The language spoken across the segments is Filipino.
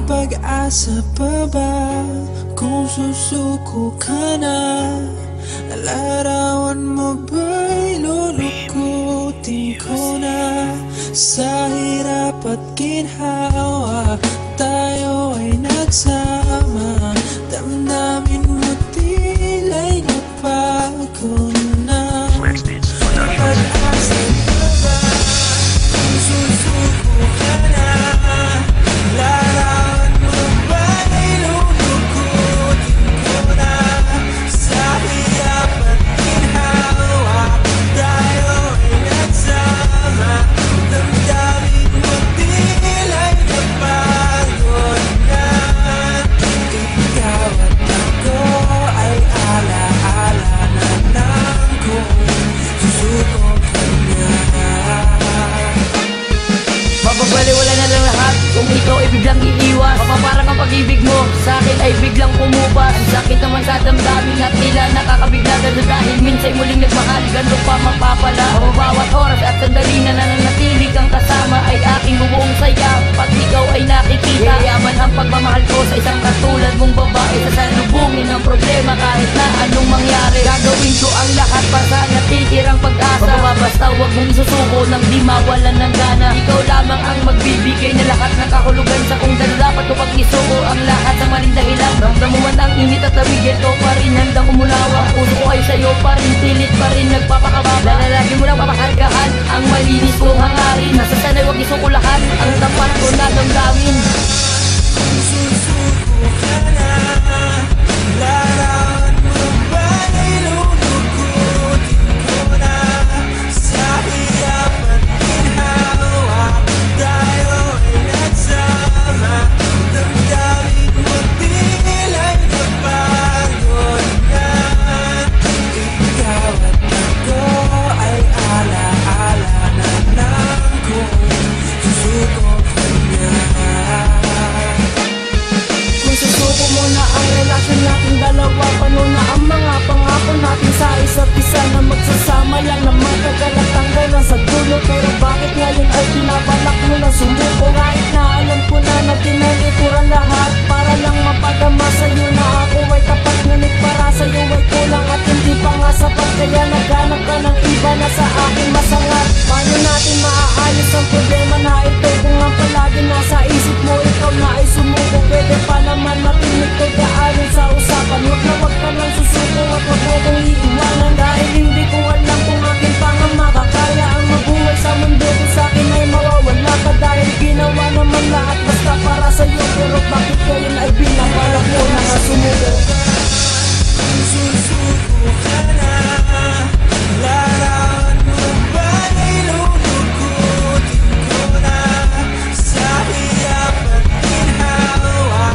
pag-asa pa ba kung susuko ka na? Larawan mo ba'y lulukutin ko na? Sa hirap at ginhawa tayo ay nagsama. Damdamin mo tila'y nabago na. Pag-asa pa ba kung susuko ka na? Larawan mo ba'y lulukutin ko na? Sa hirap at ginhawa tayo ay nagsama. Damdamin mo tila'y napagod na. Ikaw at ako ay alaala na lang kung susuko ka na. Mababaliwala na lang lahat kung ikaw ay biglang iiwas. Mapaparang ang pag-ibig mo sa akin ay biglang kumubas. Ang sakit naman sa damdamin at tila nakakabiglagan na dahil minsa'y muling nagmahal, ganito pa mapapala. Bawat oras at sandali na nananatili kang kasama ay aking bubuong saya pag ikaw ay nakikita. Yayaman ang pagmamahal ko sa isang katulad mong babae. Sasalubungin ang problema kahit na anong mangyari. Gagawin ko ang lahat para sa natitirang pag-asa. Basta huwag mong isusuko nang di mawalan ng gana. Ikaw lamang ang magbibigay na lahat ng kahulugan sa kung dapat ko pag-isuko ang lahat sa maling dahilan. Ramdam mo man ang init at lamig, ito pa rin handang umunawa. Ang puso ko ay sa'yo pa rin, pilit pa rin nagpapakababa. Lalagi mo lang papakargaan ang malinis kong hangarin. Nasa sanay huwag isukulahan ang tampan ko na damdamin. Kung susuko ka na, larawan mo ba'y lulukutin ko na? Sa hirap at ginhawa tayo ay nagsama. Damdamin mo tila'y napagod na. Ikaw at ako ay alaala na lang kung susuko ka na. Kung susuko mo na ang relasyon natin dalawa, paano na ang mga pangako natin sa isa't isa na magsasama lang na magkagalat hanggang sa dulo? Pero bakit ngayon ay pinabalak mo na sumuko? Kahit na alam ko na tinalikuran lahat para lang mapadama sa'yo na ako ay tapat, ngunit para sa'yo ay kulang at hindi pa nga sapat. Kaya naghanap ka ng iba na sa akin masangat. Paano natin maaalis ang problema na ito kung ang palagi nasa isip mo ikaw na ay sumuko? Pwede pa naman matinig kay daanin sa usapan. Huwag ka lang susuko at huwag mo kong iiwanan, dahil hindi ko alam kung akin pa nga makakaya ang mabuhay sa mundo kung sa'kin ay mawawala ka. Dahil ginawa naman lahat basta para sa'yo, pero bakit ngayon ay binabalak mo na nga sumuko? Kung susuko ka na, larawan mo ba'y lulukutin ko na? Sa hirap at ginhawa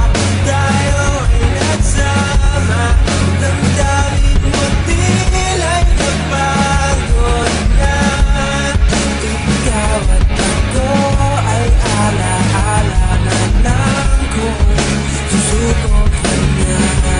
tayo ay nagsama. Damdamin mo tila'y napagod na. Ikaw at ako ay alaala na lang kung susuko ka na.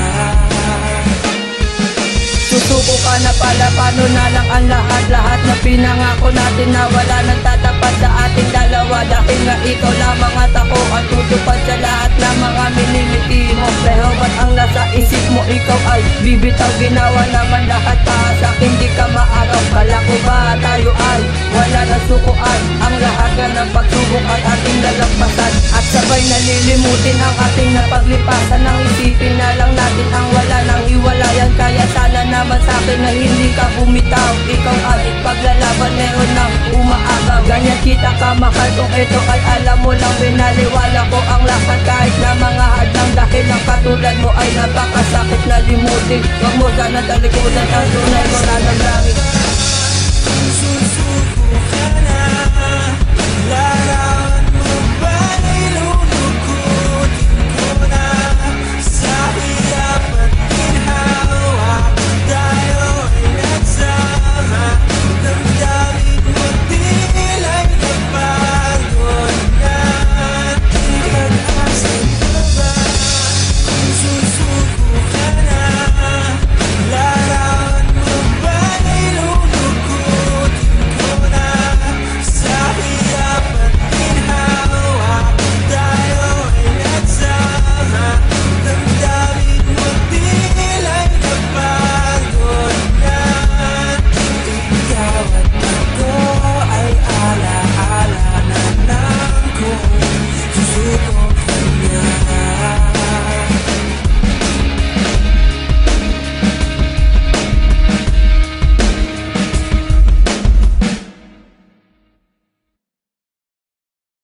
Susuko ka na pala, paano na lang ang lahat-lahat na pinangako natin na wala nang tatapat sa ating dalawa. Dahil nga ikaw lamang at ako ang tutupad sa lahat ng mga minimiti mo. Pero ba't ang nasa isip mo ikaw ay bibitaw? Ginawa naman lahat para sa'kin di ka maaraw. Kala ko ba tayo ay wala na sukuan? Ang lahat nga ng pagsubok ay ating lalampasan at sabay nalilimutin ang ating napaglipasan. Ang isipin na lang natin ang wala nang iwalayan. Kaya sana naman sa'kin na hindi ka bumitaw. Ikaw ay paglalaban meron ng umaagaw. Ganyan kita kamahal kung ito ay alam mo lang. Pinaliwala ko ang lahat kahit na mga hadlang. Dahil ang katulad mo ay napakasakit na limutin. Huwag mo sana talikutan ang tunay mo na damdamin.